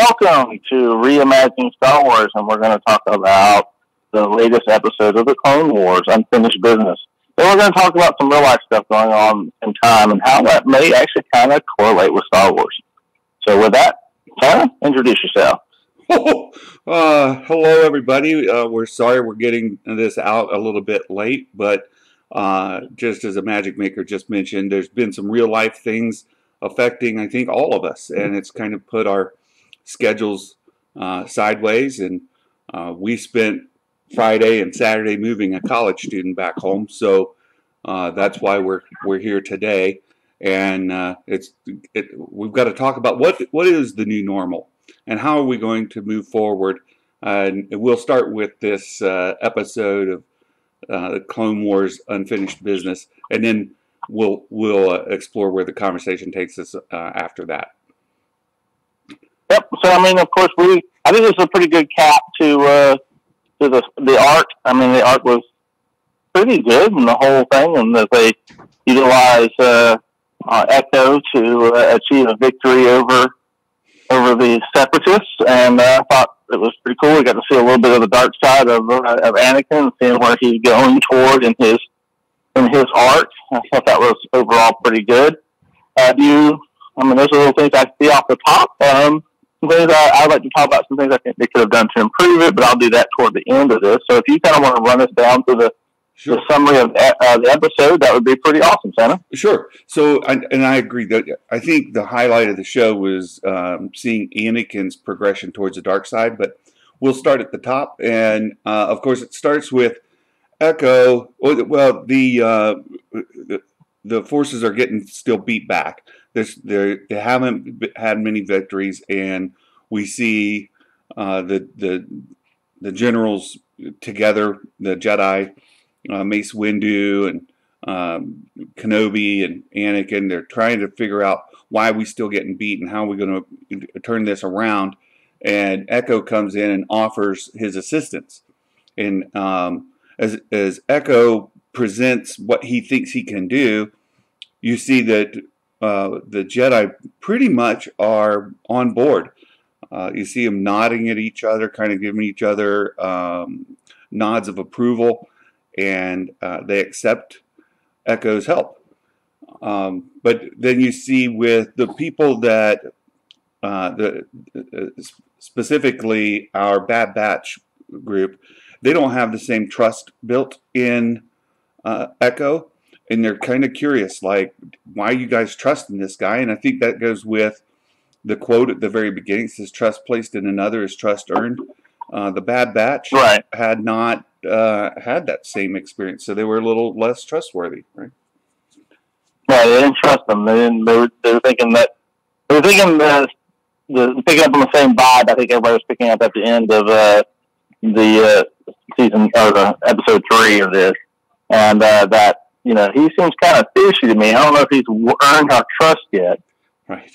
Welcome to Reimagining Star Wars, and we're going to talk about the latest episodes of the Clone Wars, Unfinished Business. Then we're going to talk about some real-life stuff going on in time and how that may actually kind of correlate with Star Wars. So with that, Tanner, introduce yourself. Hello, everybody. We're sorry we're getting this out a little bit late, but just as a magic maker just mentioned, there's been some real-life things affecting, I think, all of us, and it's kind of put our schedules sideways, and we spent Friday and Saturday moving a college student back home, so that's why we're here today, and we've got to talk about what is the new normal and how are we going to move forward. And we'll start with this episode of the Clone Wars Unfinished Business, and then we'll explore where the conversation takes us after that. Yep. So I mean, of course, I think this is a pretty good cap to the art. I mean, the art was pretty good in the whole thing, and that they utilize Echo to achieve a victory over the Separatists, and I thought it was pretty cool. We got to see a little bit of the dark side of Anakin, and seeing where he's going toward in his art. I thought that was overall pretty good. Those are little things I see off the top. Some things I'd like to talk about, some things I think they could have done to improve it, but I'll do that toward the end of this. So if you kind of want to run us down to the summary of the episode, that would be pretty awesome, Santa. Sure. So, I agree that I think the highlight of the show was seeing Anakin's progression towards the dark side, but we'll start at the top. And, of course, it starts with Echo. Well, the forces are getting still beat back. They haven't had many victories, and we see the generals together, the Jedi, Mace Windu and Kenobi and Anakin. They're trying to figure out why we still getting beat and how we're going to turn this around. And Echo comes in and offers his assistance. And as Echo presents what he thinks he can do, you see that the Jedi pretty much are on board. You see them nodding at each other, kind of giving each other nods of approval, and they accept Echo's help. But then you see with the people that, specifically our Bad Batch group, they don't have the same trust built in Echo. And they're kind of curious, like, why are you guys trusting this guy? And I think that goes with the quote at the very beginning. It says, trust placed in another is trust earned. The Bad Batch had not had that same experience, so they were a little less trustworthy, right? Yeah, they didn't trust them. They were thinking picking up on the same vibe. I think everybody was picking up at the end of the season, or the episode 3 of this, and that. He seems kind of fishy to me. I don't know if he's earned our trust yet. Right.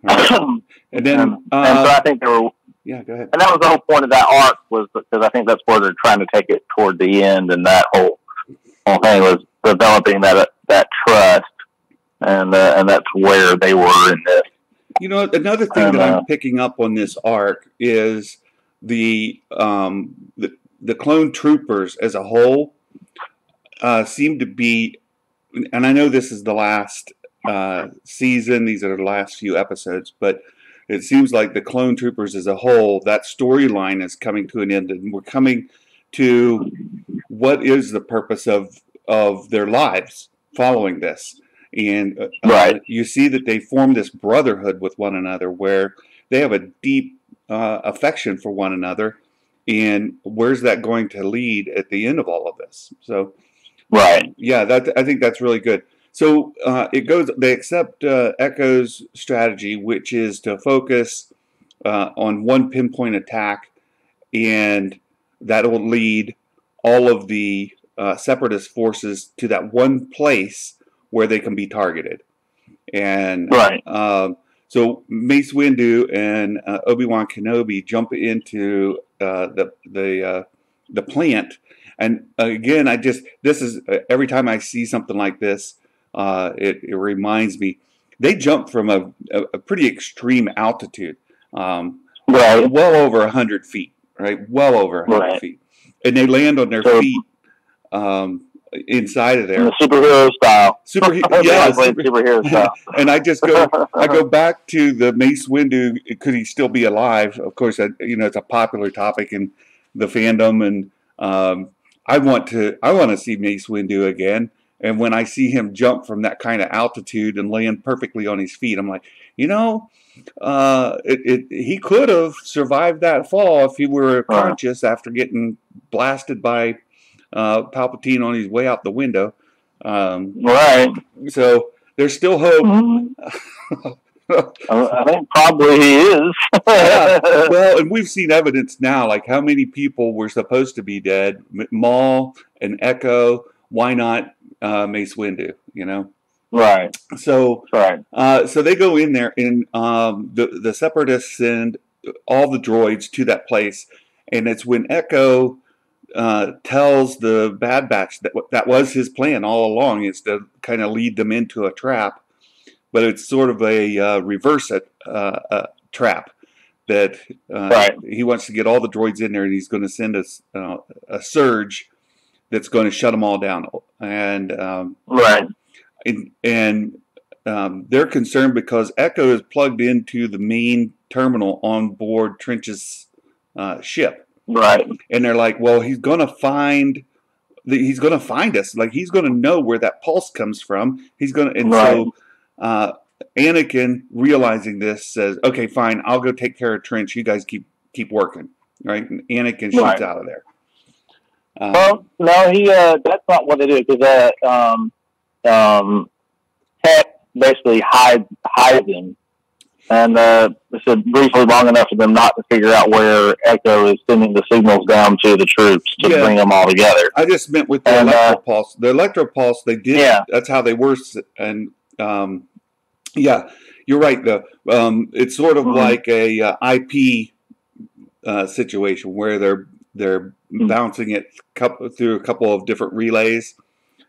And then, and so I think there were. Yeah, go ahead. And that was the whole point of that arc, was because I think that's where they're trying to take it toward the end, and that whole thing was developing that trust, and that's where they were in this. Another thing that I'm picking up on this arc is the clone troopers as a whole. Seem to be, and I know this is the last season, these are the last few episodes, but it seems like the clone troopers as a whole, that storyline is coming to an end, and we're coming to what is the purpose of their lives following this. And you see that they form this brotherhood with one another where they have a deep affection for one another, and where's that going to lead at the end of all of this? So yeah, I think that's really good. So they accept Echo's strategy, which is to focus on one pinpoint attack, and that will lead all of the separatist forces to that one place where they can be targeted. And so Mace Windu and Obi-Wan Kenobi jump into the plant. And again, this is every time I see something like this, it reminds me. They jump from a pretty extreme altitude. Right. well over 100 feet, right? Well over 100 feet. And they land on their feet inside of there. In the superhero style. Superhero style. And I go back to the Mace Windu, could he still be alive? Of course, it's a popular topic in the fandom, and I want to see Mace Windu again. And when I see him jump from that kind of altitude and land perfectly on his feet, I'm like, he could have survived that fall if he were conscious after getting blasted by Palpatine on his way out the window. So there's still hope. I think probably he is. Yeah. Well, and we've seen evidence now, like how many people were supposed to be dead. Maul and Echo. Why not Mace Windu? Right. So so they go in there, and the Separatists send all the droids to that place, and it's when Echo tells the Bad Batch that was his plan all along, is to kind of lead them into a trap, but it's sort of a reverse trap that he wants to get all the droids in there, and he's going to send us a surge that's going to shut them all down, and they're concerned because Echo is plugged into the main terminal on board Trench's ship. Right. And they're like, well, he's going to find us. Like, he's going to know where that pulse comes from. So Anakin, realizing this, says, okay, fine, I'll go take care of Trench. You guys keep working. Right? And Anakin shoots out of there. Well, no, that's not what they do, because Tech basically hides him. And it's briefly long enough for them not to figure out where Echo is sending the signals down to the troops to bring them all together. I just meant with the electro pulse. The electro pulse, they did. Yeah. That's how they were. And you're right. It's sort of like a IP situation where they're bouncing it through a couple of different relays,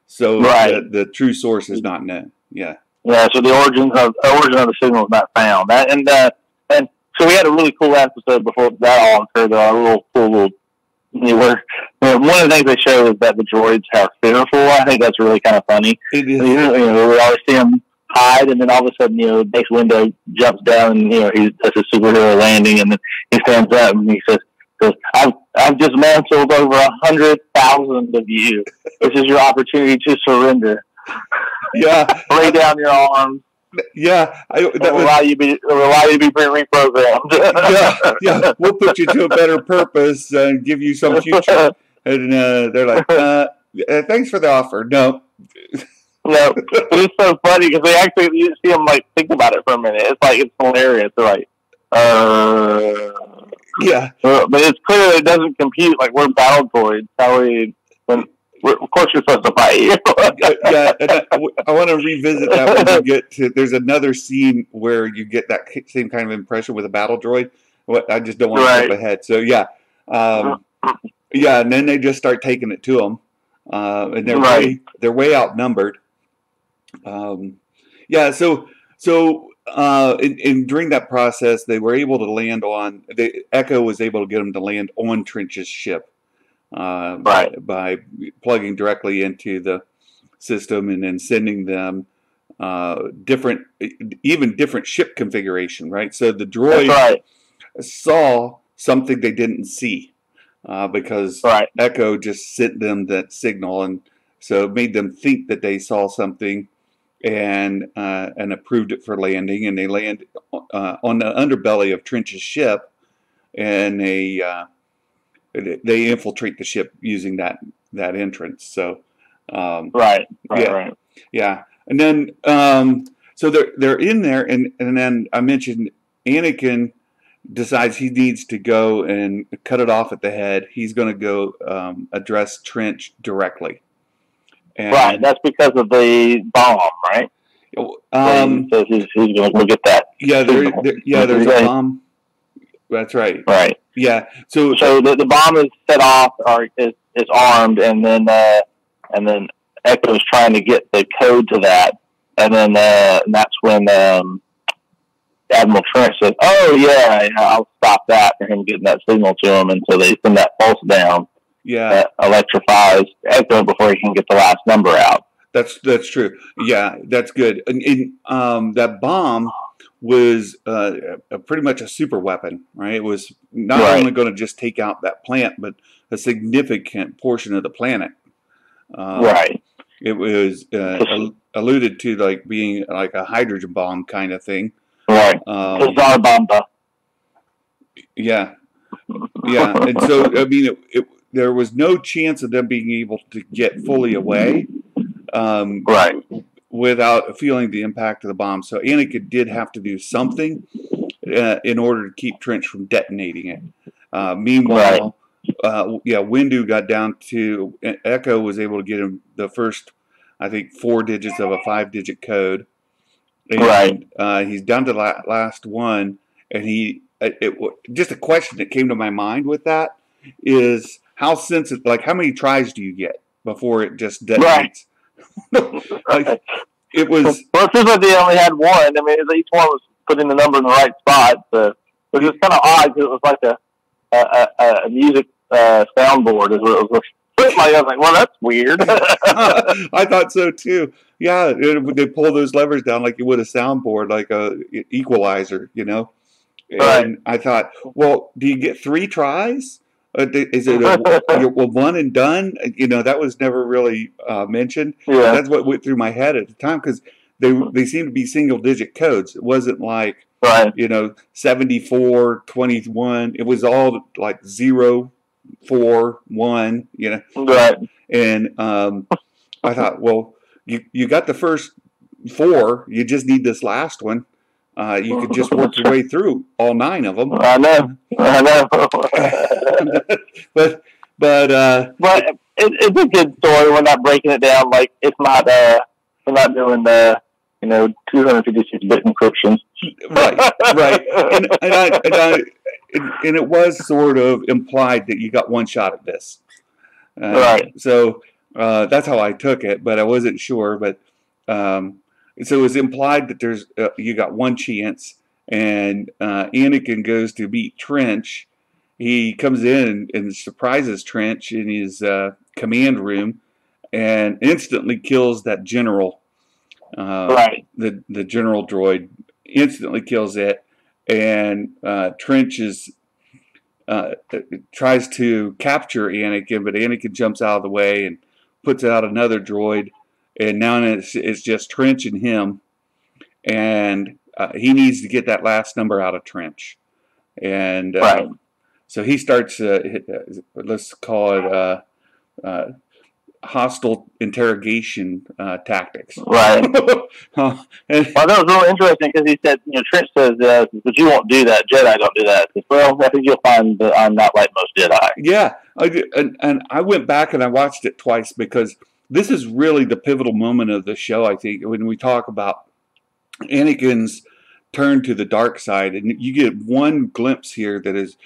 so the true source is not known. Yeah. Yeah, so the origin of the signal is not found. And so we had a really cool episode before that all occurred. One of the things they show is that the droids are fearful. I think that's really kind of funny. It is. We always see them hide, and then all of a sudden, Mace Windu jumps down, and he does a superhero landing, and then he stands up and he says, I've dismantled over 100,000 of you. This is your opportunity to surrender. Yeah, lay down your arms. Yeah, that will allow you to be reprogrammed. yeah, we'll put you to a better purpose and give you some future. And they're like, thanks for the offer. No, it's so funny because you see them like think about it for a minute. It's hilarious. They're like, yeah, but it's clear it doesn't compute. Like, we're battle droids. Of course, you're supposed to fight. I want to revisit that when you get to. There's another scene where you get that same kind of impression with a battle droid. I just don't want to jump ahead. So and then they just start taking it to them, and they're way outnumbered. So during that process, they were able to land on. Echo was able to get them to land on Trench's ship. By plugging directly into the system and then sending them different ship configuration, right? So the droid saw something they didn't see because Echo just sent them that signal, and so it made them think that they saw something and approved it for landing, and they land on the underbelly of Trench's ship, and they infiltrate the ship using that entrance. So, right. And then, so they're in there, and then I mentioned Anakin decides he needs to go and cut it off at the head. He's going to go address Trench directly. And, that's because of the bomb, right? He says he's going to go get that. Yeah, there's a bomb. That's right. Right. Yeah. So the bomb is set off, or is armed, and then Echo's trying to get the code to that, and then that's when Admiral Trent says, "Oh yeah, I'll stop that," for him getting that signal to him until they send that pulse down. Yeah, that electrifies Echo before he can get the last number out. That's true. Yeah, that's good. And that bomb was pretty much a super weapon, right? It was not only going to just take out that plant, but a significant portion of the planet. Right. It was alluded to like being like a hydrogen bomb kind of thing. Right. Bizarre bomb. Yeah. Yeah. And so, I mean, there was no chance of them being able to get fully away. Right. Without feeling the impact of the bomb. So Anakin did have to do something in order to keep Trench from detonating it. Meanwhile, Windu got down to, Echo was able to get him the first, I think, 4 digits of a 5-digit code. And he's down to the last one. And just a question that came to my mind with that is how sensitive, like how many tries do you get before it just detonates? Right. Like, it was. Well, it seems like they only had one. I mean, each one was putting the number in the right spot. So it was kind of odd because it was like a music soundboard. Is what it was. I was like, well, that's weird. I thought so too. Yeah, they pull those levers down like you would a soundboard, like a equalizer, you know. And right. I thought, well, do you get 3 tries? Is it a one and done? You know, that was never really mentioned. Yeah. That's what went through my head at the time because they seemed to be single-digit codes. It wasn't like, 74, 21. It was all like 0, 4, 1, you know. Right. And I thought, well, you got the first 4. You just need this last one. You could just work your way through all 9 of them. I know. but it's a good story. We're not breaking it down like it's not. We're not doing the 256-bit encryption. Right. And it was sort of implied that you got one shot at this. Right. So that's how I took it, but I wasn't sure. But so it was implied that there's you got one chance, and Anakin goes to meet Trench. He comes in and surprises Trench in his command room, and instantly kills that general. The general droid instantly kills it, and Trench tries to capture Anakin, but Anakin jumps out of the way and puts out another droid. And now it's just Trench and him, and he needs to get that last number out of Trench. And so he starts, let's call it hostile interrogation tactics. Right. Well, that was really interesting because he said, Trench says, but you won't do that. Jedi don't do that. Says, well, I think you'll find that I'm not like most Jedi. Yeah. And I went back and I watched it twice because this is really the pivotal moment of the show, I think, when we talk about Anakin's turn to the dark side. And you get one glimpse here that is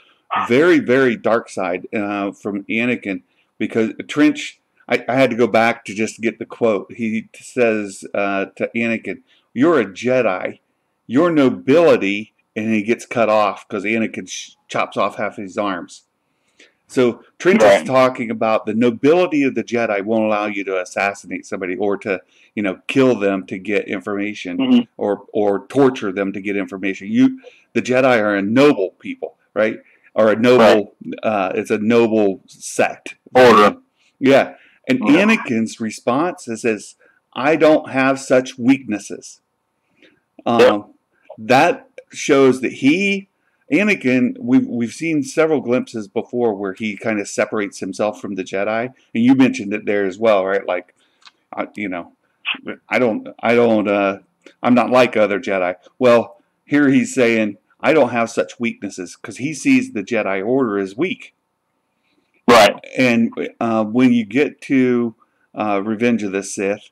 very, very dark side from Anakin, because Trench, I had to go back to just get the quote. He says to Anakin, "You're a Jedi. Your nobility," and he gets cut off because Anakin chops off half his arms. So Trench is talking about the nobility of the Jedi won't allow you to assassinate somebody or to, kill them to get information, or torture them to get information. The Jedi are a noble people, right? Or a noble, it's a noble sect. Order. Yeah. And Anakin's response is, "I don't have such weaknesses." That shows that Anakin, we've seen several glimpses before where he kind of separates himself from the Jedi, and you mentioned it there as well, right? Like, I'm not like other Jedi. Well, here he's saying, "I don't have such weaknesses," because he sees the Jedi Order as weak. Right. And when you get to Revenge of the Sith,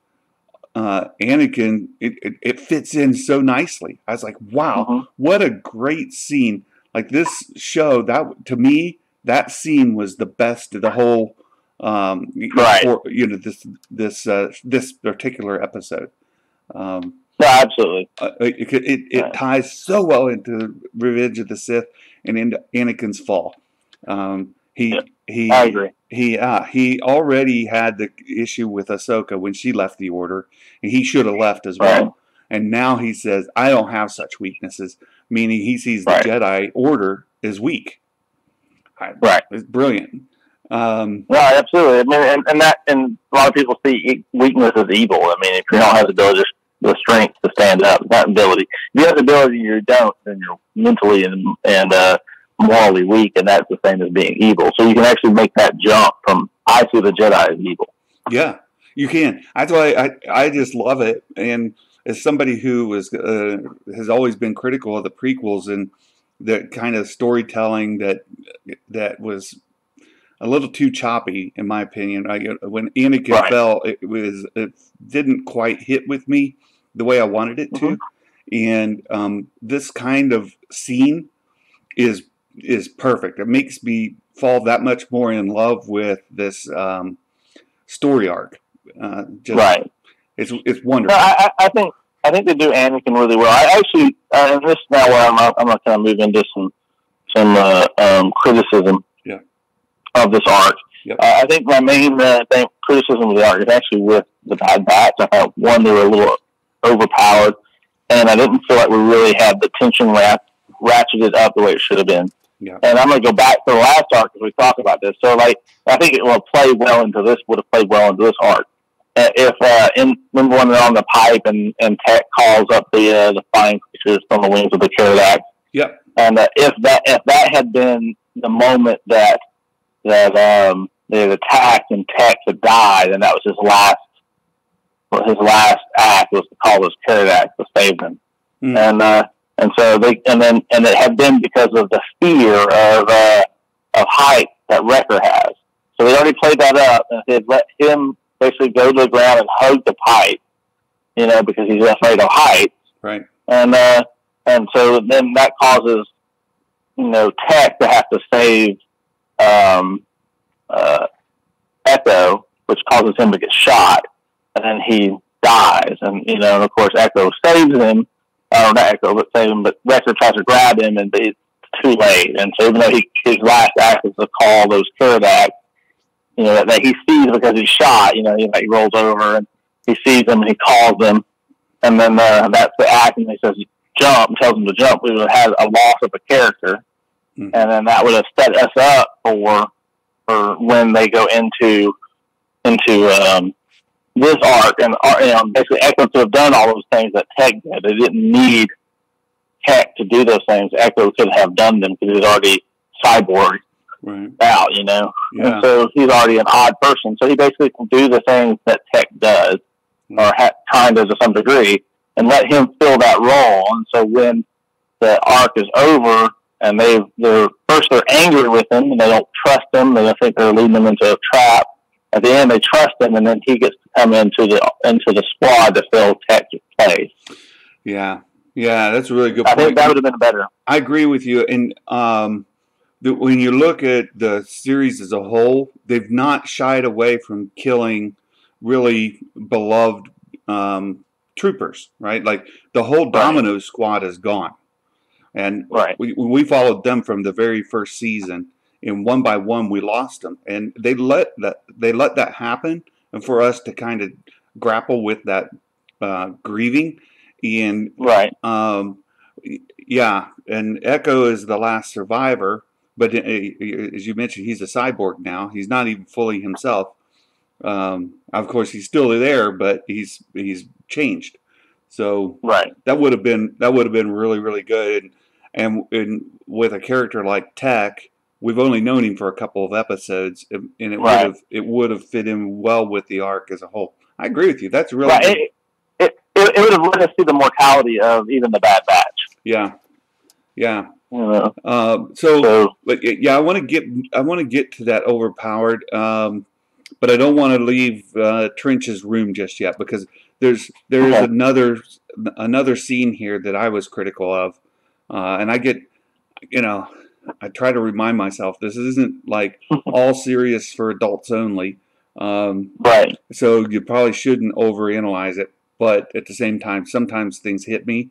Anakin, it fits in so nicely. I was like, wow, what a great scene. Like this show, to me, that scene was the best of the whole, this particular episode. No, absolutely. It ties so well into Revenge of the Sith and into Anakin's fall. Yeah, I agree. He already had the issue with Ahsoka when she left the Order, and he should have left as well. Right. And now he says, "I don't have such weaknesses," meaning he sees the Right. Jedi Order as weak. Right. It's brilliant. No, absolutely. I mean, and a lot of people see weakness as evil. I mean, if you don't have the ability, the strength to stand up, that ability. If you have the ability, you don't, then you're mentally and morally weak, and that's the same as being evil. So you can actually make that jump from I see the Jedi as evil. Yeah, you can. That's why I just love it. And as somebody who has always been critical of the prequels and the kind of storytelling that was a little too choppy, in my opinion. When Anakin fell, it didn't quite hit with me the way I wanted it to. And this kind of scene is perfect. It makes me fall that much more in love with this story arc. It's wonderful. No, I think they do Anakin really well. I actually, and this is now where I'm going to kind of move into some criticism of this arc. Yep. I think my main criticism of the arc is actually with the Bad Batch. I thought, one, they were a little overpowered, and I didn't feel like we really had the tension ratcheted up the way it should have been. Yeah. And I'm going to go back to the last arc as we talk about this. So, like, I think it will play well into this, would have played well into this arc. Remember when they're on the pipe and Tech calls up the flying creatures from the wings of the Pterodactyl? Yep. And if that had been the moment that they had attacked and Tech had died, and that was his last act was to call those pterodactyls to save them. And so it had been because of the fear of height that Wrecker has. So they already played that up, and they let him basically go to the ground and hug the pipe, because he's afraid of heights. Right. And so then that causes Tech to have to save Echo, which causes him to get shot, and then he dies. And of course Echo saves him. Not Echo, but saves him. But Wrecker tries to grab him, and it's too late. And so even though his last act is to call those pterodactyls, that he sees because he's shot. He rolls over and he sees them and he calls them, and then that's the act. And he says jump, tells him to jump. We would have had a loss of a character, and then that would have set us up for when they go into this arc, and basically Echo to have done all those things that Tech did. They didn't need Tech to do those things. Echo could have done them because he's already cyborg out, Yeah. And so he's already an odd person. So he basically can do the things that Tech does, or kind of to some degree, and let him fill that role. And so when the arc is over, and they're angry with him, and they don't trust him, they think they're leading him into a trap. At the end, they trust him, and then he gets to come into the squad to fill Tech's place. Yeah, that's a really good point. I think that would have been better. I agree with you. And when you look at the series as a whole, they've not shied away from killing really beloved troopers, right? Like the whole Domino squad is gone. And we followed them from the very first season. And one by one, we lost them, and they let that happen, and for us to kind of grapple with that grieving, and and Echo is the last survivor, but as you mentioned, he's a cyborg now. He's not even fully himself. Of course, he's still there, but he's changed. So that would have been really, really good, and with a character like Tech. We've only known him for a couple of episodes, and it would have fit in well with the arc as a whole. I agree with you. That's really good. It would have let us see the mortality of even the Bad Batch. Yeah. But I want to get to that overpowered, but I don't want to leave Trench's room just yet, because there's another scene here that I was critical of, and I get I try to remind myself this isn't like all serious for adults only. So you probably shouldn't overanalyze it. but at the same time, sometimes things hit me,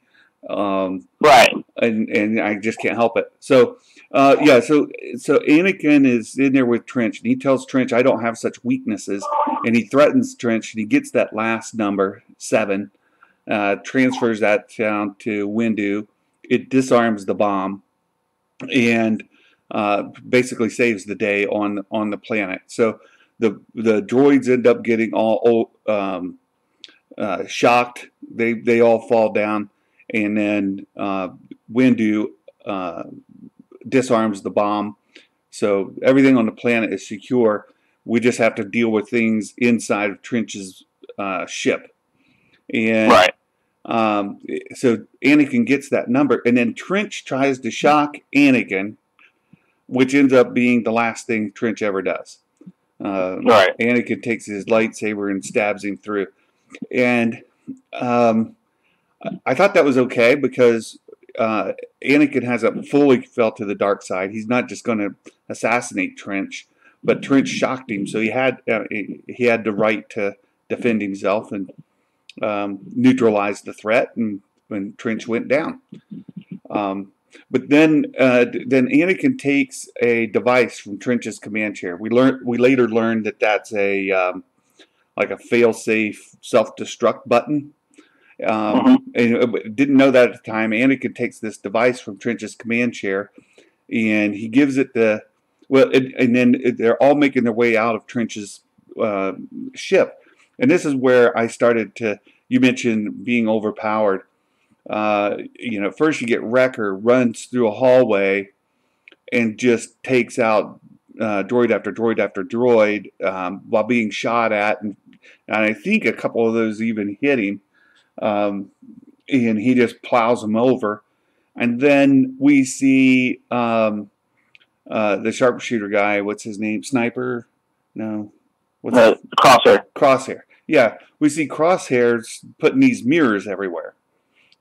right, and I just can't help it. So, yeah, so Anakin is in there with Trench, and he tells Trench, "I don't have such weaknesses," and he threatens Trench, and he gets that last number 7, transfers that down to Windu. It disarms the bomb, and basically saves the day on the planet. So the droids end up getting all shocked. They all fall down, and then Windu disarms the bomb. So everything on the planet is secure. We just have to deal with things inside of Trench's ship. And right. So Anakin gets that number, and then Trench tries to shock Anakin, which ends up being the last thing Trench ever does. Right. Anakin takes his lightsaber and stabs him through. And I thought that was okay because Anakin hasn't fully fell to the dark side. He's not just going to assassinate Trench, but Trench shocked him, so he had the right to defend himself and neutralize the threat, and when Trench went down. But then Anakin takes a device from Trench's command chair. We later learned that that's a like a fail-safe self-destruct button. And didn't know that at the time. Anakin takes this device from Trench's command chair, and he gives it and then they're all making their way out of Trench's ship. And this is where I started to. You mentioned being overpowered. First you get Wrecker runs through a hallway and just takes out droid after droid after droid while being shot at, and I think a couple of those even hit him, and he just plows them over. And then we see the sharpshooter guy. What's his name? Sniper? No. Crosshair. Crosshair. Yeah, we see Crosshairs putting these mirrors everywhere.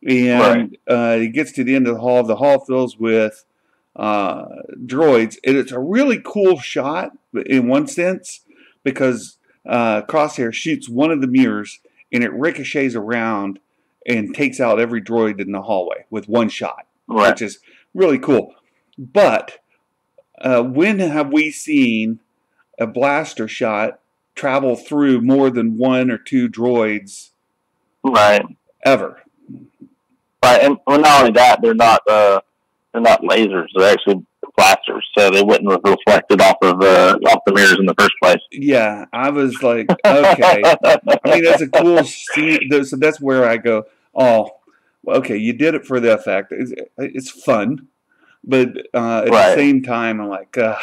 And he gets to the end of the hall. The hall fills with droids. And it's a really cool shot in one sense because Crosshair shoots one of the mirrors and it ricochets around and takes out every droid in the hallway with one shot, which is really cool. But when have we seen a blaster shot travel through more than 1 or 2 droids ever? Right, and well, not only that, they're not lasers; they're actually blasters, so they wouldn't have reflected off the mirrors in the first place. Yeah, I was like, okay. I mean, that's a cool scene. So that's where I go, oh, okay, you did it for the effect. It's fun, but at the same time, I'm like, ugh.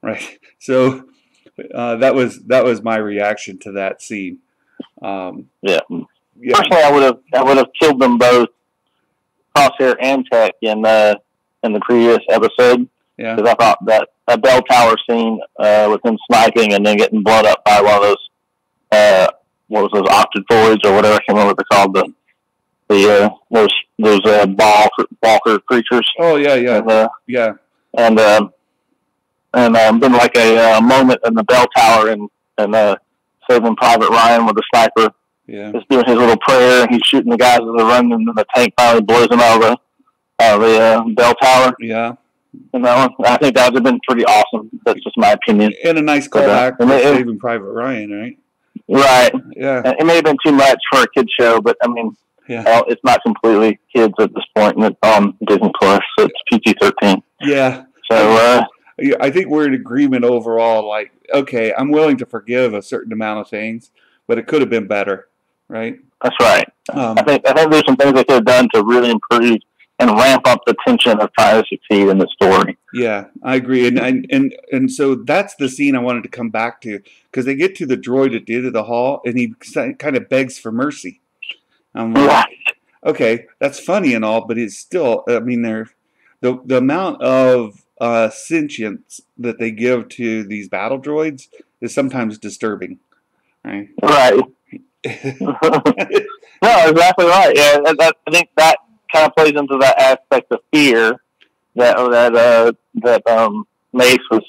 Right. So that was my reaction to that scene. Yeah. Personally, I would have killed them both, Crosshair and Tech, in the previous episode. Yeah. Because I thought that a bell tower scene with him sniping and then getting blown up by one of those what was those octopoids or whatever, I can't remember what they're called, those Walker creatures. Oh yeah. And been like a moment in the bell tower and Saving Private Ryan with the sniper. Yeah. Just doing his little prayer, and he's shooting the guys as they're running, and the tank finally blows him out of the bell tower. Yeah. And that one, I think that would have been pretty awesome. That's just my opinion. And a nice callback for Saving Private Ryan, right? Right. Yeah. And it may have been too much for a kid's show, but I mean, it's not completely kids at this point, and it's on Disney Plus, so it's PG-13. Yeah. So I think we're in agreement overall. Like, okay, I'm willing to forgive a certain amount of things, but it could have been better. Right. That's right. I think there's some things they could have done to really improve and ramp up the tension of trying to succeed in the story. Yeah, I agree, and so that's the scene I wanted to come back to because they get to the droid at the end of the hall and he kind of begs for mercy. I'm like, okay, that's funny and all, but it's still. I mean, the amount of sentience that they give to these battle droids is sometimes disturbing. Right. Right. No, exactly right. Yeah, I think that kind of plays into that aspect of fear that Mace was,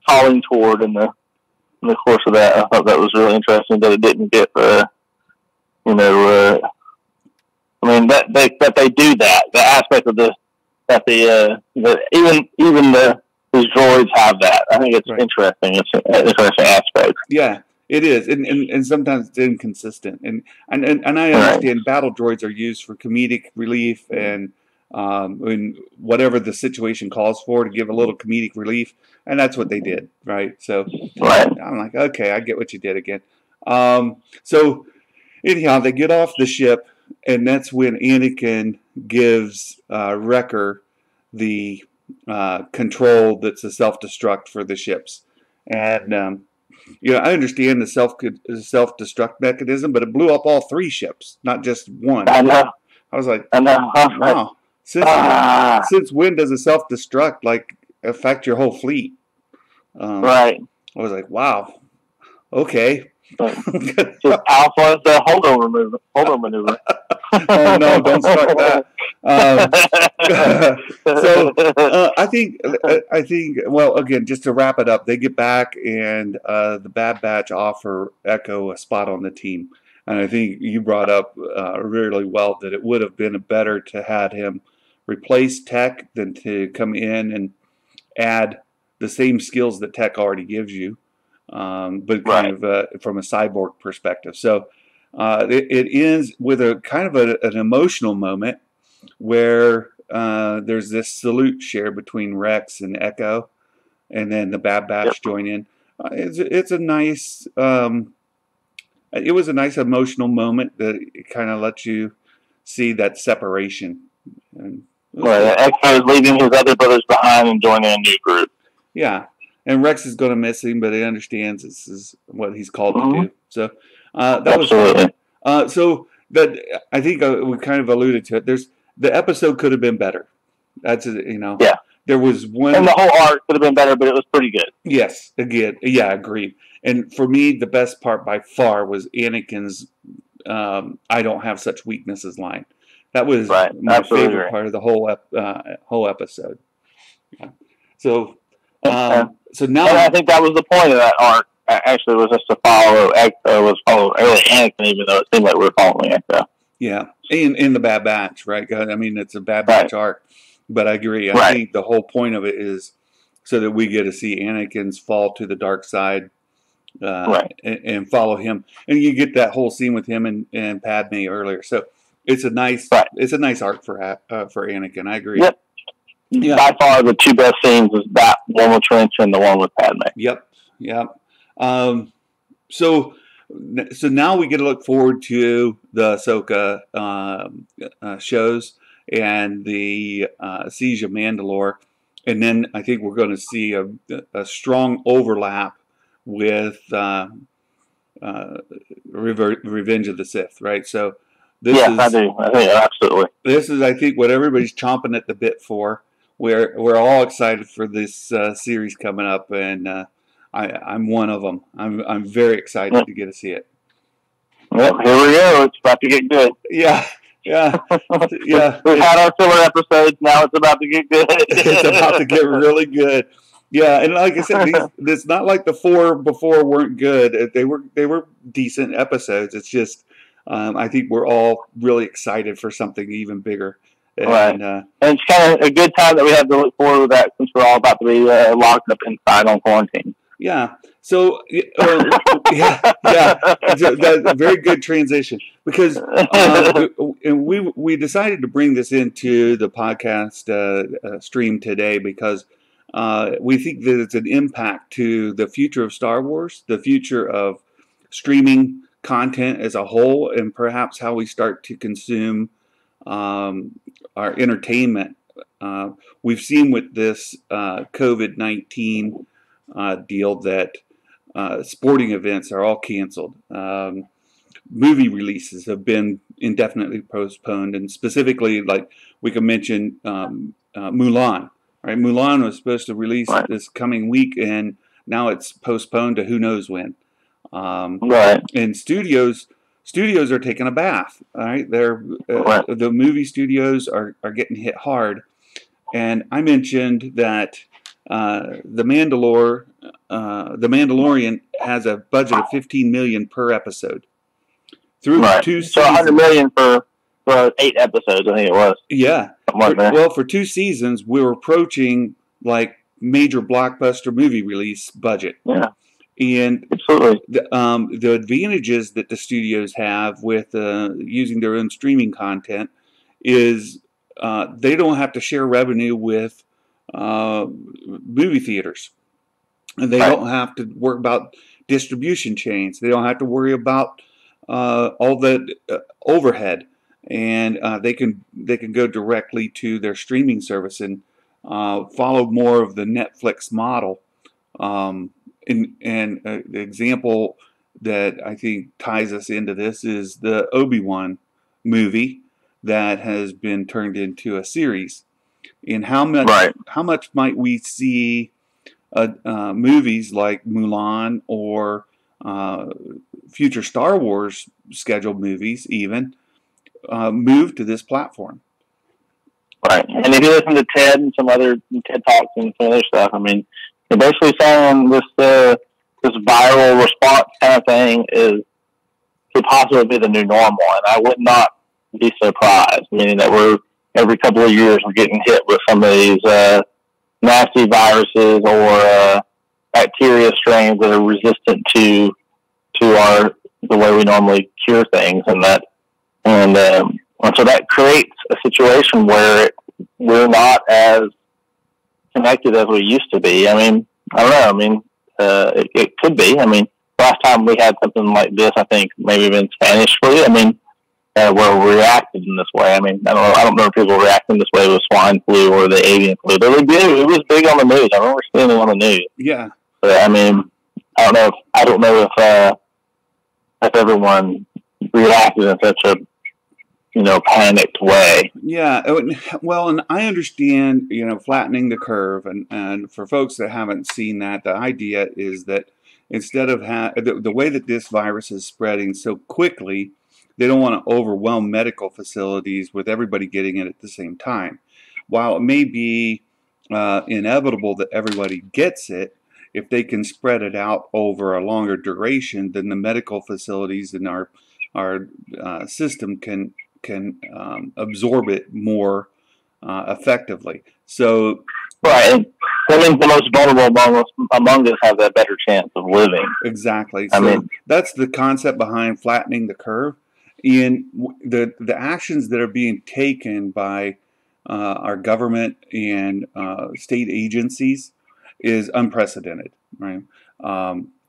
falling toward in the course of that. I thought that was really interesting that it didn't get you know, I mean that they do that. The aspect of this that even these droids have that. I think it's interesting. It's an interesting aspect. Yeah, it is, and sometimes it's inconsistent. And I understand battle droids are used for comedic relief and whatever the situation calls for, to give a little comedic relief, and that's what they did, right? So I'm like, okay, I get what you did again. So anyhow, they get off the ship, and that's when Anakin gives Wrecker the control that's a self-destruct for the ships. And you know, I understand the self-destruct mechanism, but it blew up all 3 ships, not just one. I know. I was like, I know. wow. Since when does a self-destruct like affect your whole fleet? Right. I was like, wow. Okay. Just alpha the holdover maneuver. Oh no! Don't start that. So I think. Well, again, just to wrap it up, they get back, and the Bad Batch offer Echo a spot on the team. And I think you brought up really well that it would have been better to have him replace Tech than to come in and add the same skills that Tech already gives you, but kind of from a cyborg perspective. So it ends with a kind of an emotional moment where there's this salute share between Rex and Echo, and then the Bad Batch join in. It's a nice. It was a nice emotional moment that kind of lets you see that separation. And Echo is leaving his other brothers behind and joining a new group. Yeah, and Rex is going to miss him, but he understands this is what he's called to do. So that was fun. So that I think we kind of alluded to it. The episode could have been better. That's there was one, and the whole arc could have been better, but it was pretty good. Yes, again, yeah, agreed. And for me, the best part by far was Anakin's "I don't have such weaknesses" line. That was my favorite part of the whole episode. Yeah. So now, and I think that was the point of that arc. Actually, was just to follow Echo, early Anakin, even though it seemed like we were following Echo. Yeah, in the Bad Batch, right? I mean, it's a Bad Batch arc, but I agree. I think the whole point of it is so that we get to see Anakin's fall to the dark side, and follow him, and you get that whole scene with him and Padme earlier. So it's a nice arc for Anakin. I agree. Yep. Yeah. By far, the 2 best scenes is that one with Trench and the one with Padme. Yep. So now we get to look forward to the Ahsoka shows and the Siege of Mandalore, and then I think we're going to see a strong overlap with Revenge of the Sith, right? So I do. I think absolutely. This is, I think, what everybody's chomping at the bit for. We're all excited for this series coming up, and I'm one of them. I'm very excited to get to see it. Yep, here we go. It's about to get good. Yeah. We've had our filler episodes. Now it's about to get good. It's about to get really good. Yeah, and like I said, it's not like the 4 before weren't good. They were decent episodes. It's just I think we're all really excited for something even bigger. And it's kind of a good time that we have to look forward to that, since we're all about to be locked up inside on quarantine. Yeah. So that's a very good transition, because we decided to bring this into the podcast stream today because we think that it's an impact to the future of Star Wars, the future of streaming content as a whole, and perhaps how we start to consume our entertainment. We've seen with this COVID-19 deal that sporting events are all canceled. Movie releases have been indefinitely postponed, and specifically, like we can mention Mulan. Right, Mulan was supposed to release this coming week, and now it's postponed to who knows when. And studios are taking a bath. All right, the movie studios are getting hit hard, and I mentioned that the Mandalorian has a budget of $15 million per episode. through Right. 2 So seasons. $100 million for 8 episodes, I think it was. Yeah. Well, for 2 seasons, we were approaching like major blockbuster movie release budget. Yeah. And absolutely. The advantages that the studios have with using their own streaming content is they don't have to share revenue with movie theaters. They don't have to worry about distribution chains. They don't have to worry about all the overhead, and they can go directly to their streaming service and follow more of the Netflix model. And the example that I think ties us into this is the Obi-Wan movie that has been turned into a series. And how much might we see movies like Mulan or future Star Wars scheduled movies even move to this platform? Right. And if you listen to TED and some other TED Talks and some other stuff, I mean, they're basically saying this viral response kind of thing could possibly be the new normal, and I would not be surprised. Meaning that every couple of years we're getting hit with some of these nasty viruses or bacteria strains that are resistant to the way we normally cure things, and so that creates a situation where we're not as connected as we used to be. I mean, I don't know. I mean, it could be. I mean, last time we had something like this, I think maybe in Spanish flu. I mean, where we reacted in this way. I mean, I don't know if people reacting this way with swine flu or the avian flu, but it was big on the news. I remember seeing it on the news. Yeah. But I mean, I don't know if everyone reacted in such a panicked way. Yeah, well, and I understand, flattening the curve, and for folks that haven't seen that, the idea is that instead of the way that this virus is spreading so quickly, they don't want to overwhelm medical facilities with everybody getting it at the same time. While it may be inevitable that everybody gets it, if they can spread it out over a longer duration, then the medical facilities in our system can absorb it more effectively. So, right, that means the most vulnerable among us have that better chance of living. Exactly. So that's the concept behind flattening the curve. And the actions that are being taken by our government and state agencies is unprecedented. Right.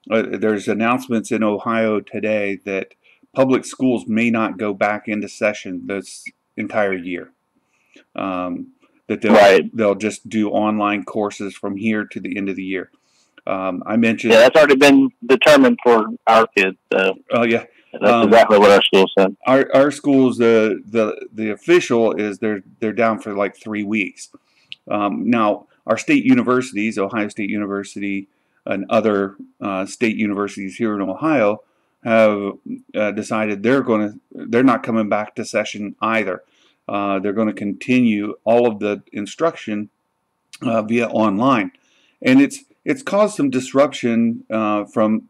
There's announcements in Ohio today that public schools may not go back into session this entire year. That they'll just do online courses from here to the end of the year. I mentioned that's already been determined for our kids. Oh yeah, that's exactly what our school said. Our schools, the official is they're down for like 3 weeks. Now our state universities, Ohio State University and other state universities here in Ohio, have decided they're not coming back to session either. They're going to continue all of the instruction via online, and it's caused some disruption from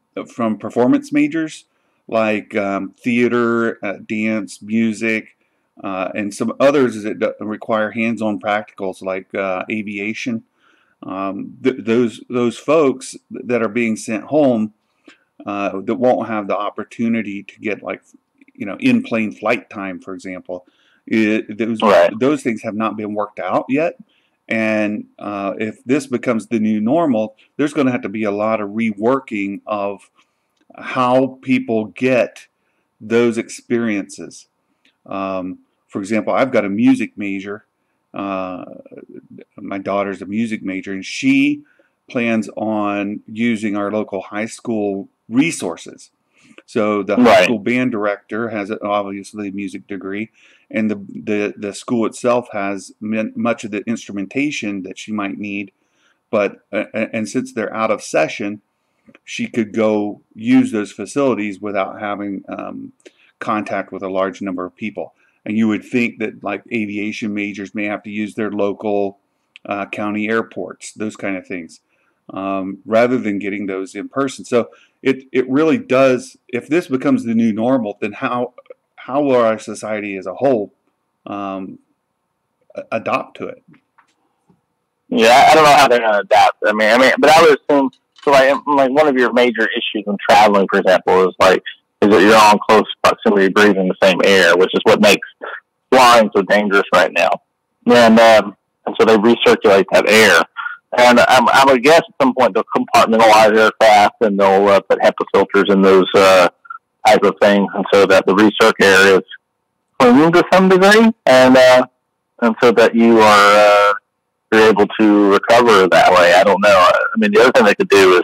performance majors like theater, dance, music, and some others that require hands-on practicals like aviation. Those folks that are being sent home that won't have the opportunity to get in-plane flight time, for example. Those things have not been worked out yet. And if this becomes the new normal, there's going to have to be a lot of reworking of how people get those experiences. For example, I've got a music major. My daughter's a music major, and she plans on using our local high school resources. So the high school band director has obviously a music degree, and the school itself has much of the instrumentation that she might need. But and since they're out of session, she could go use those facilities without having contact with a large number of people. And you would think that like aviation majors may have to use their local county airports, those kind of things, rather than getting those in person. So it really does. If this becomes the new normal, then how will our society as a whole adopt to it? Yeah, I don't know how they're going to adapt. But I would assume, so like one of your major issues in traveling, for example, is that you're all in close proximity breathing the same air, which is what makes flying so dangerous right now. And so they recirculate that air. And I would guess at some point they'll compartmentalize aircraft and they'll put HEPA filters in those type of things, and so that the recirc air is clean to some degree, and so that you're able to recover that way. I don't know. I mean, the other thing they could do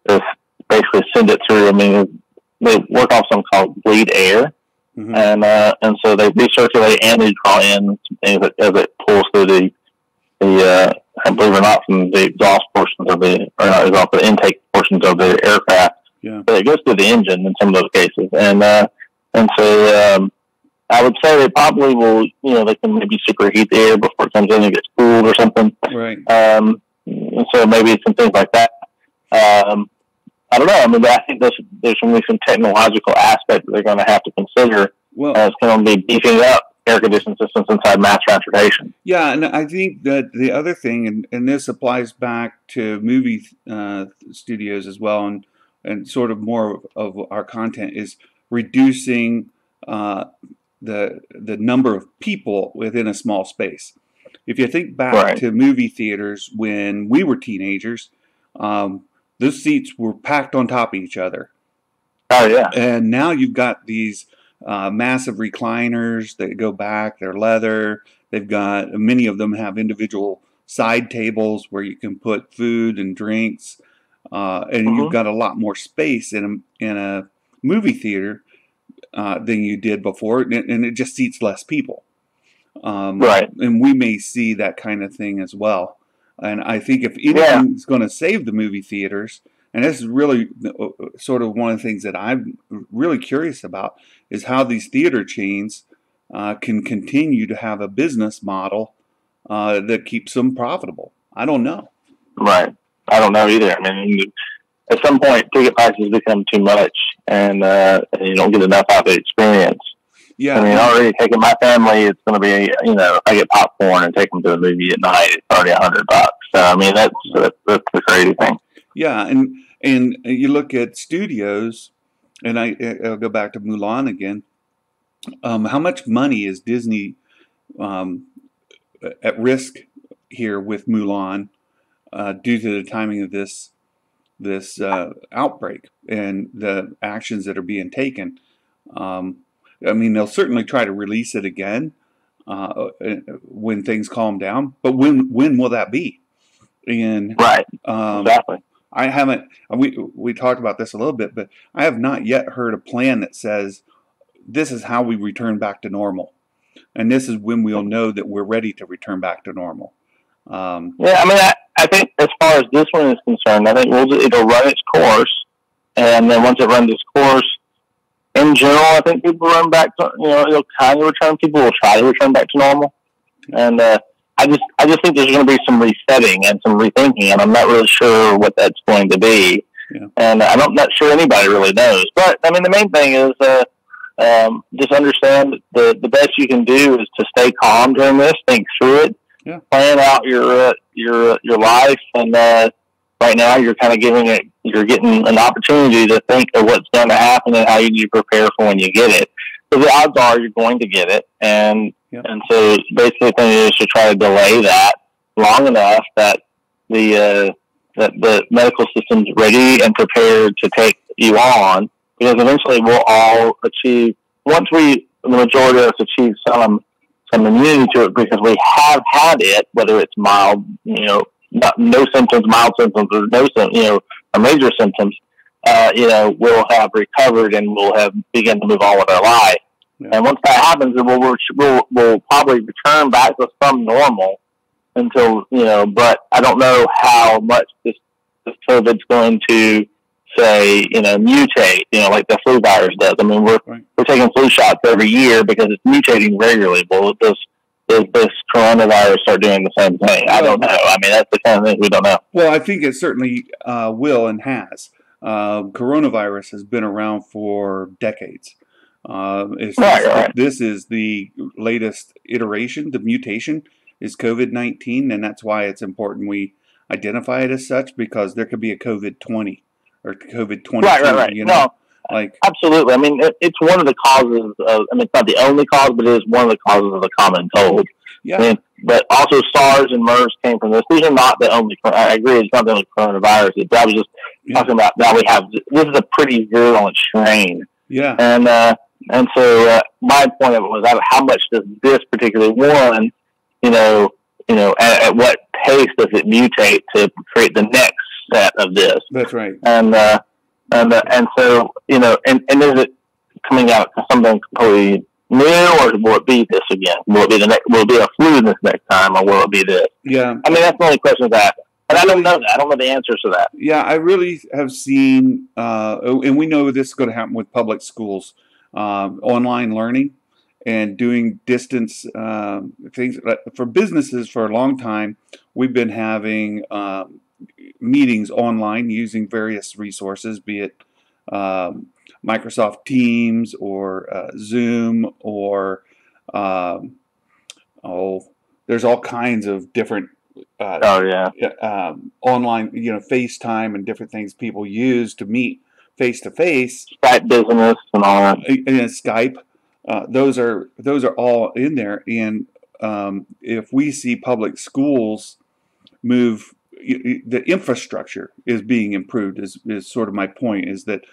is basically send it through. I mean, they work off something called bleed air, and so they recirculate and they draw in some things as it pulls through the I believe it or not, from the exhaust portions of the intake portions of the aircraft. Yeah. But it goes through the engine in some of those cases, and so I would say they probably will. They can maybe superheat the air before it comes in and gets cooled or something. Right. And so maybe some things like that. I don't know. I mean, I think there's going to be some technological aspect that they're going to have to consider. Well, it's going to be beefing up air conditioning systems inside mass transportation. Yeah, and I think that the other thing, and this applies back to movie studios as well, and sort of more of our content, is reducing the number of people within a small space. If you think back to movie theaters when we were teenagers, those seats were packed on top of each other. Oh yeah. And now you've got these massive recliners that go back. They're leather. They've got, many of them have individual side tables where you can put food and drinks, and you've got a lot more space in a movie theater than you did before, and it just seats less people. And we may see that kind of thing as well. And I think if anything's going to save the movie theaters, and this is really sort of one of the things that I'm really curious about, is how these theater chains can continue to have a business model that keeps them profitable. I don't know. Right. I don't know either. I mean, at some point, ticket prices become too much, and you don't get enough out of the experience. Yeah. I mean, already taking my family, it's going to be, I get popcorn and take them to the movie at night. It's already $100. So I mean, that's the crazy thing. Yeah, and you look at studios, and I'll go back to Mulan again. How much money is Disney at risk here with Mulan due to the timing of this outbreak and the actions that are being taken? I mean, they'll certainly try to release it again when things calm down, but when will that be? And exactly. I haven't. We talked about this a little bit, but I have not yet heard a plan that says this is how we return back to normal, and this is when we'll know that we're ready to return back to normal. I mean, I think as far as this one is concerned, I think it'll run its course, and then once it runs its course, in general, I think people run back to, it'll kind of return. People will try to return back to normal, and I just think there's going to be some resetting and some rethinking, and I'm not really sure what that's going to be. Yeah. And I'm not sure anybody really knows. But I mean, the main thing is just understand that the best you can do is to stay calm during this, think through it, plan out your life, and right now you're kind of getting an opportunity to think of what's going to happen and how you need to prepare for when you get it. So the odds are you're going to get it, and so basically the thing is to try to delay that long enough that the medical system's ready and prepared to take you on, because eventually we'll all achieve, once the majority of us achieve some immunity to it, because we have had it, whether it's mild, no symptoms, mild symptoms, or or major symptoms, we'll have recovered and we'll have begun to move on with our life. Yeah. And once that happens, we'll probably return back to some normal until, but I don't know how much this COVID's going to, say, mutate, like the flu virus does. I mean, we're taking flu shots every year because it's mutating regularly. Well, does this coronavirus start doing the same thing? I don't know. I mean, that's the kind of thing we don't know. Well, I think it certainly will and has. coronavirus has been around for decades. This is the latest iteration. The mutation is COVID-19, and that's why it's important we identify it as such, because there could be a COVID-20 or COVID-22. Right. You know, absolutely. I mean, it's one of the causes of. I mean, it's not the only cause, but it is one of the causes of the common cold. Yeah. I mean, but also SARS and MERS came from this. These are not the only. I agree, it's not the only coronavirus. I was just talking about now we have. This is a pretty virulent strain. Yeah. And so my point of it was how much does this particular one, at what pace does it mutate to create the next set of this? That's right. And so and is it coming out to something completely new, or will it be this again? Will it be will it be a flu this next time, or will it be this? Yeah. I mean, that's the only question that. And I don't know that. I don't know the answers to that. Yeah, I really have seen, and we know this is going to happen with public schools, online learning and doing distance things. For businesses, for a long time, we've been having meetings online using various resources, be it Microsoft Teams or Zoom or, there's all kinds of different online, FaceTime and different things people use to meet face to face. Skype business and all that. And Skype, those are all in there. And if we see public schools move, the infrastructure is being improved. Is sort of my point. Is that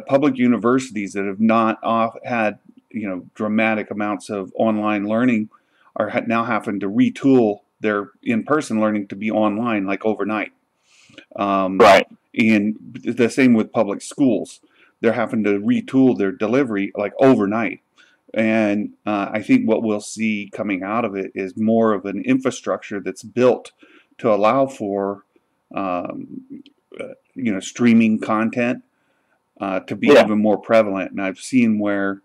public universities that have not had dramatic amounts of online learning are now having to retool their in-person learning to be online, like overnight. Right. And the same with public schools. They're having to retool their delivery like overnight. And I think what we'll see coming out of it is more of an infrastructure that's built to allow for streaming content to be even more prevalent. And I've seen where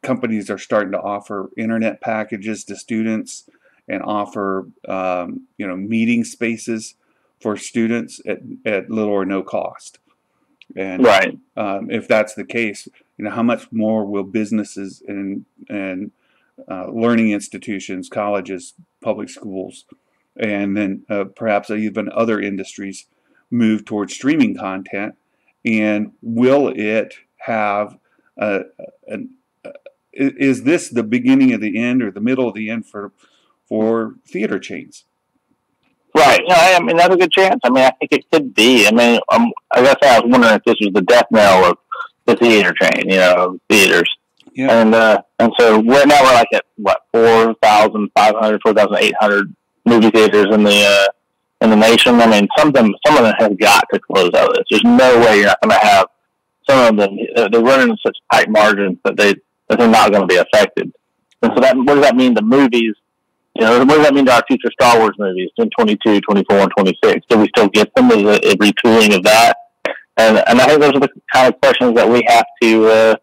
companies are starting to offer internet packages to students and offer meeting spaces for students at little or no cost. And if that's the case, how much more will businesses and learning institutions, colleges, public schools, and then perhaps even other industries move towards streaming content? And will it have is this the beginning of the end or the middle of the end for theater chains? Right. I mean, that's a good chance. I mean, I think it could be. I mean, I guess I was wondering if this was the death knell of the theater chain, theaters. Yeah. And so right now we're like at 4,500, 4,800 movie theaters in the nation. I mean, some of them have got to close out of this. There's no way you're not going to have some of them. They're running such tight margins that they're not going to be affected. And so what does that mean to movies? What does that mean to our future Star Wars movies in 22, 24, and 26? Do we still get them? Is it a retooling of that? And I think those are the kind of questions that we have to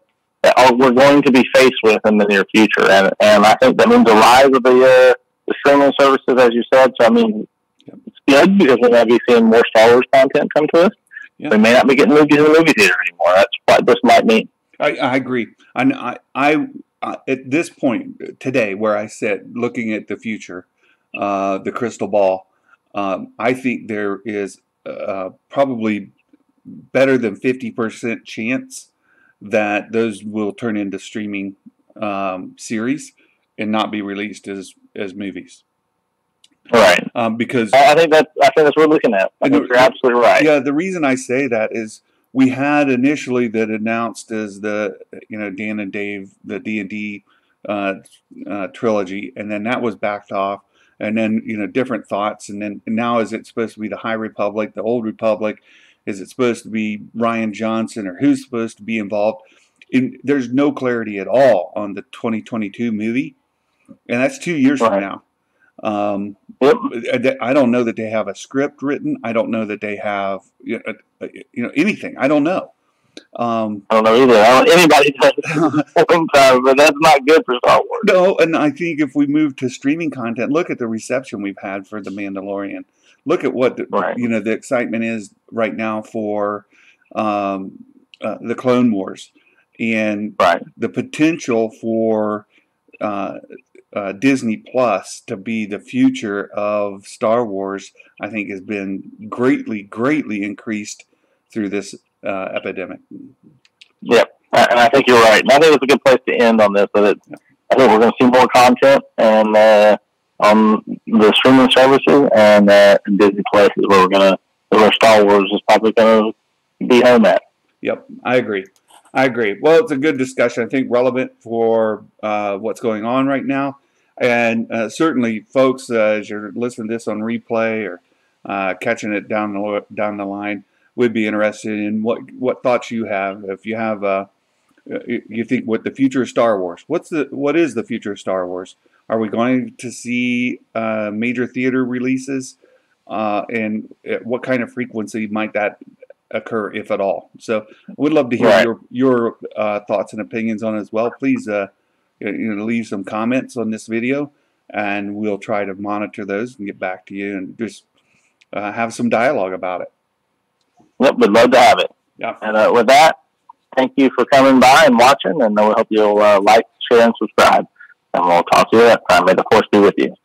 we're going to be faced with in the near future. And I think that means the rise of the streaming services, as you said. So I mean, it's good because we're going to be seeing more Star Wars content come to us. Yeah. We may not be getting movies in the movie theater anymore. That's what this might mean. I agree. I at this point today, where I sit looking at the future, the crystal ball, I think there is probably better than 50% chance that those will turn into streaming series and not be released as movies. Right. Because I think that's what we're looking at. I think you're absolutely right. Yeah. The reason I say that is we had initially that announced as the Dan and Dave, the D&D trilogy, and then that was backed off, and then different thoughts, and now is it supposed to be the High Republic, the Old Republic? Is it supposed to be Rian Johnson, or who's supposed to be involved? There's no clarity at all on the 2022 movie, and that's 2 years from now. I don't know that they have a script written. I don't know that they have anything. I don't know. I don't know either. I don't, anybody does one time, but that's not good for Star Wars. No, and I think if we move to streaming content, look at the reception we've had for The Mandalorian. Look at what the excitement is right now for the Clone Wars, and the potential for Disney Plus to be the future of Star Wars. I think has been greatly increased through this epidemic. Yep, and I think you're right. And I think it's a good place to end on this. So that I think we're going to see more content and on the streaming services and Disney Plus is where Star Wars is probably going to be home at. Yep, I agree. Well, it's a good discussion. I think relevant for what's going on right now, and certainly, folks, as you're listening to this on replay or catching it down the line, would be interested in what thoughts you have. If you have, you think what the future of Star Wars? What is the future of Star Wars? Are we going to see major theater releases, and what kind of frequency might that occur, if at all? So, we'd love to hear your thoughts and opinions on it as well. Please, leave some comments on this video, and we'll try to monitor those and get back to you and just have some dialogue about it. Yep, we'd love to have it. Yep. And with that, thank you for coming by and watching, and we hope you'll like, share, and subscribe. And we'll talk to you next time. May the Force be with you.